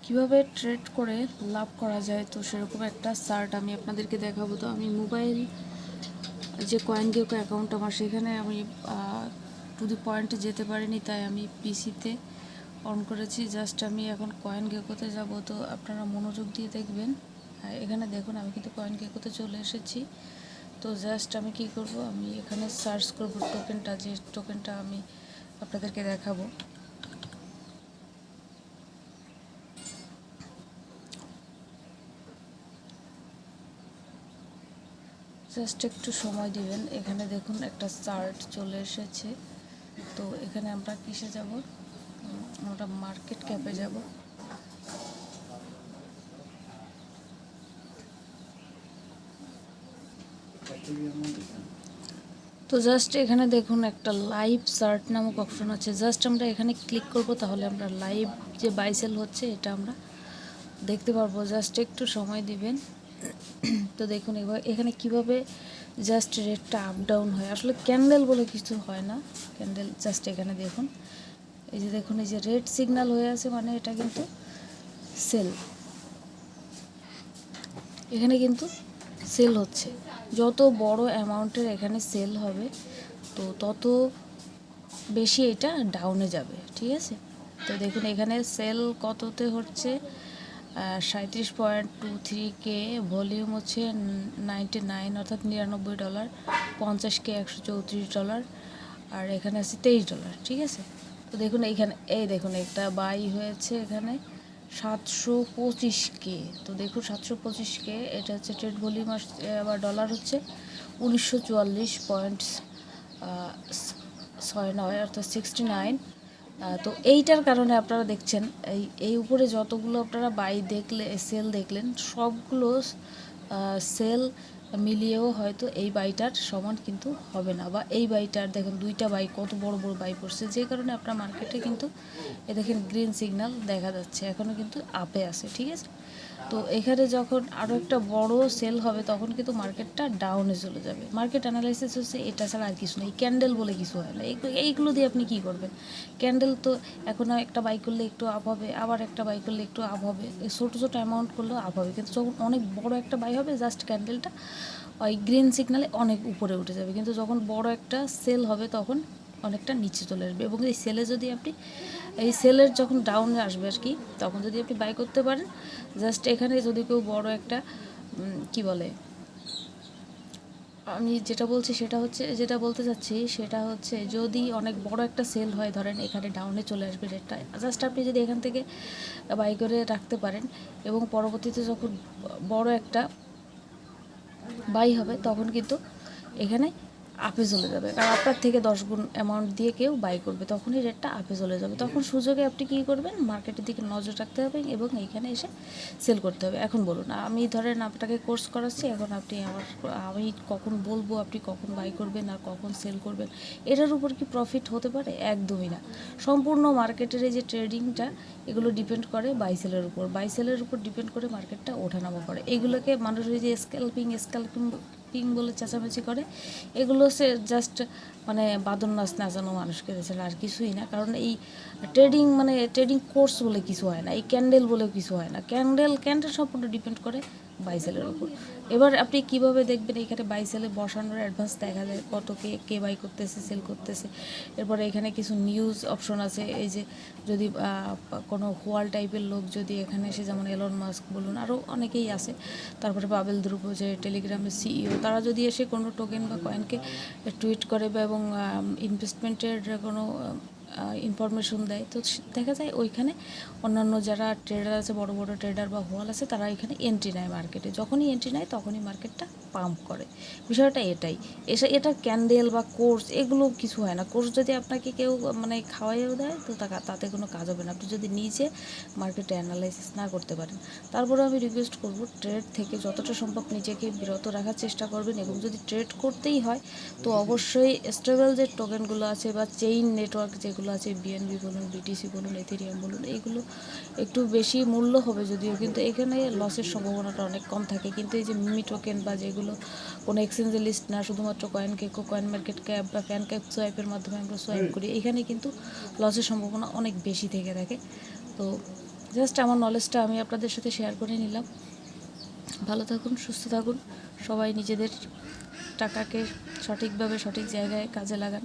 কিভাবে ট্রেড করে লাভ করা যায়, তো সেরকম একটা চার্ট আমি আপনাদেরকে দেখাবো। তো আমি মোবাইল যে কয়েনগেকো অ্যাকাউন্ট আমার, সেখানে আমি টু দি পয়েন্টে যেতে পারিনি, তাই আমি পিসিতে অন করেছি। জাস্ট আমি এখন কয়েনগেকোতে যাব। তো আপনারা মনোযোগ দিয়ে দেখবেন। এখানে দেখুন আমি কিন্তু কয়েনগেকোতে চলে এসেছি। তো জাস্ট আমি কি করব, আমি এখানে সার্চ করব টোকেনটা, যে টোকেনটা আমি আপনাদেরকে দেখাবো। জাস্ট একটু সময় দিবেন। এখানে দেখুন একটা চার্ট চলে এসেছে। তো এখানে আমরা কিসে যাব, আমরা মার্কেট ক্যাপে যাব। তো জাস্ট এখানে দেখুন একটা লাইভ চার্ট নামক অপশন আছে। জাস্ট আমরা এখানে ক্লিক করব, তাহলে আমরা লাইভ যে বাই সেল হচ্ছে এটা আমরা দেখতে পারবো। জাস্ট একটু সময় দিবেন। তো দেখুন এবার এখানে কিভাবে জাস্ট রেটটা আপ ডাউন হয়। আসলে ক্যান্ডেল বলে কিছু হয় না, ক্যান্ডেল জাস্ট এখানে দেখুন, এই যে দেখুন এই যে রেড সিগন্যাল হয়ে আছে, মানে এটা কিন্তু সেল। এখানে কিন্তু সেল হচ্ছে। যত বড় অ্যামাউন্টের এখানে সেল হবে, তো তত বেশি এটা ডাউনে যাবে, ঠিক আছে। তো দেখুন এখানে সেল কততে হচ্ছে, 37.23K, ভলিউম হচ্ছে 99 অর্থাৎ $99, 50K $134, আর এখানে আছে $23, ঠিক আছে। তো দেখুন এইখানে এই দেখুন একটা বাই হয়েছে এখানে 725K। তো দেখুন 725K, এটা হচ্ছে ট্রেড ভলিউম। আবার ডলার হচ্ছে 1944.69 অর্থাৎ 69। তো এইটার কারণে আপনারা দেখছেন এই উপরে যতগুলো আপনারা বাই দেখলে সেল দেখলেন, সবগুলো সেল মিলিয়েও হয়তো এই বাইটার সমান কিন্তু হবে না, বা এই বাইটার দেখুন দুইটা বাই কত বড় বড় বাই পড়ছে, যে কারণে আপনার মার্কেটে কিন্তু এ দেখেন গ্রিন সিগন্যাল দেখা যাচ্ছে, এখনও কিন্তু আপে আছে, ঠিক আছে। তো এখানে যখন আরও একটা বড় সেল হবে, তখন কিন্তু মার্কেটটা ডাউনে চলে যাবে। মার্কেট অ্যানালাইসিস হচ্ছে এটা ছাড়া আর কিছু নেই। ক্যান্ডেল বলে কিছু হয় না। এইগুলো দিয়ে আপনি কী করবেন? ক্যান্ডেল তো এখন একটা বাই করলে একটু আপ হবে, আবার একটা বাই করলে একটু আপ হবে, ছোটো ছোটো অ্যামাউন্ট করলেও আপ হবে। কিন্তু যখন অনেক বড় একটা বাই হবে, জাস্ট ক্যান্ডেলটা ওই গ্রিন সিগনালে অনেক উপরে উঠে যাবে। কিন্তু যখন বড় একটা সেল হবে, তখন অনেকটা নিচে চলে আসবে। এবং এই সেলে যদি আপনি এই সেলের যখন ডাউনে আসবে আর কি, তখন যদি আপনি বাই করতে পারেন, জাস্ট এখানে যদি কেউ বড় একটা কি বলে, আমি যেটা বলছি সেটা হচ্ছে, যেটা বলতে চাচ্ছি সেটা হচ্ছে, যদি অনেক বড় একটা সেল হয়, ধরেন এখানে ডাউনে চলে আসবে রেটটা, জাস্ট আপনি যদি এখান থেকে বাই করে রাখতে পারেন, এবং পরবর্তীতে যখন বড় একটা বাই হবে, তখন কিন্তু এখানে আপে চলে যাবে। কারণ আপনার থেকে 10 গুণ অ্যামাউন্ট দিয়ে কেউ বাই করবে, তখনই রেটটা আপে চলে যাবে। তখন সুযোগে আপনি কী করবেন, মার্কেটের দিকে নজর রাখতে হবে এবং এইখানে এসে সেল করতে হবে। এখন বলুন, আমি ধরেন আপনাকে কোর্স করাচ্ছি, এখন আপনি আমি কখন বলবো আপনি কখন বাই করবেন আর কখন সেল করবেন, এটার উপর কি প্রফিট হতে পারে? একদমই না। সম্পূর্ণ মার্কেটের এই যে ট্রেডিংটা, এগুলো ডিপেন্ড করে বাই সেলের উপর। বাই সেলের উপর ডিপেন্ড করে মার্কেটটা ওঠানামা করে। এগুলোকে মানুষ ওই যে স্ক্যাল্পিং বলে চেঁচামেচি করে, এগুলো সে জাস্ট মানে বাদর নাচ নাচানো মানুষকে দিয়েছে, আর কিছুই না। কারণ এই ট্রেডিং কোর্স বলে কিছু হয় না, এই ক্যান্ডেল বলেও কিছু হয় না। ক্যান্ডেল সম্পূর্ণ ডিপেন্ড করে বাইসেলের উপর। এবার আপনি কিভাবে দেখবেন, এখানে বাইসেলে বসানোর অ্যাডভান্স দেখা যায় কত কে বাই করতেছে, সেল করতেছে। এরপরে এখানে কিছু নিউজ অপশন আছে, এই যে যদি কোনো হোয়াল টাইপের লোক যদি এখানে এসে, যেমন এলন মাস্ক বলুন, আরও অনেকেই আছে, তারপরে পাবেল ধ্রুব যে টেলিগ্রামের সিইও, তারা যদি এসে কোনো টোকেন বা কয়েনকে টুইট করে বা এবং ইনভেস্টমেন্টের কোনো ইনফরমেশন দেয়, তো দেখা যায় ওইখানে অন্যান্য যারা ট্রেডার আছে, বড় বড় ট্রেডার বা হোয়াল আছে, তারা এখানে এন্ট্রি নেয় মার্কেটে। যখনই এন্ট্রি নেয়, তখনই মার্কেটটা পাম্প করে। বিষয়টা এটাই। এটা ক্যান্ডেল বা কোর্স এগুলো কিছু হয় না। কোর্স যদি আপনাকে কেউ মানে খাওয়াইও দেয়, তো তাতে কোনো কাজ হবে না, আপনি যদি নিজে মার্কেটে অ্যানালাইসিস না করতে পারেন। তারপরে আমি রিকোয়েস্ট করব, ট্রেড থেকে যতটা সম্ভব নিজেকে বিরত রাখার চেষ্টা করবেন। এবং যদি ট্রেড করতেই হয়, তো অবশ্যই স্টেবল যে টোকেনগুলো আছে বা চেইন নেটওয়ার্ক যেগুলো আছে, বিএনবি বলুন, বিটিসি বলুন, এথেরিয়াম বলুন, এইগুলো একটু বেশি মূল্য হবে যদিও, কিন্তু এখানে লসের সম্ভাবনাটা অনেক কম থাকে। কিন্তু এই যে মিমি টোকেন বা যেগুলো কোনো এক্সচেঞ্জে লিস্ট না, শুধুমাত্র কয়েনগেকো, কয়েন মার্কেট ক্যাপ বা প্যান ক্যাপ সোয়াইপের মাধ্যমে আমরা সোয়াইপ করি, এখানে কিন্তু লসের সম্ভাবনা অনেক বেশি থেকে থাকে। তো জাস্ট আমার নলেজটা আমি আপনাদের সাথে শেয়ার করে নিলাম। ভালো থাকুন, সুস্থ থাকুন, সবাই নিজেদের টাকাকে সঠিকভাবে সঠিক জায়গায় কাজে লাগান।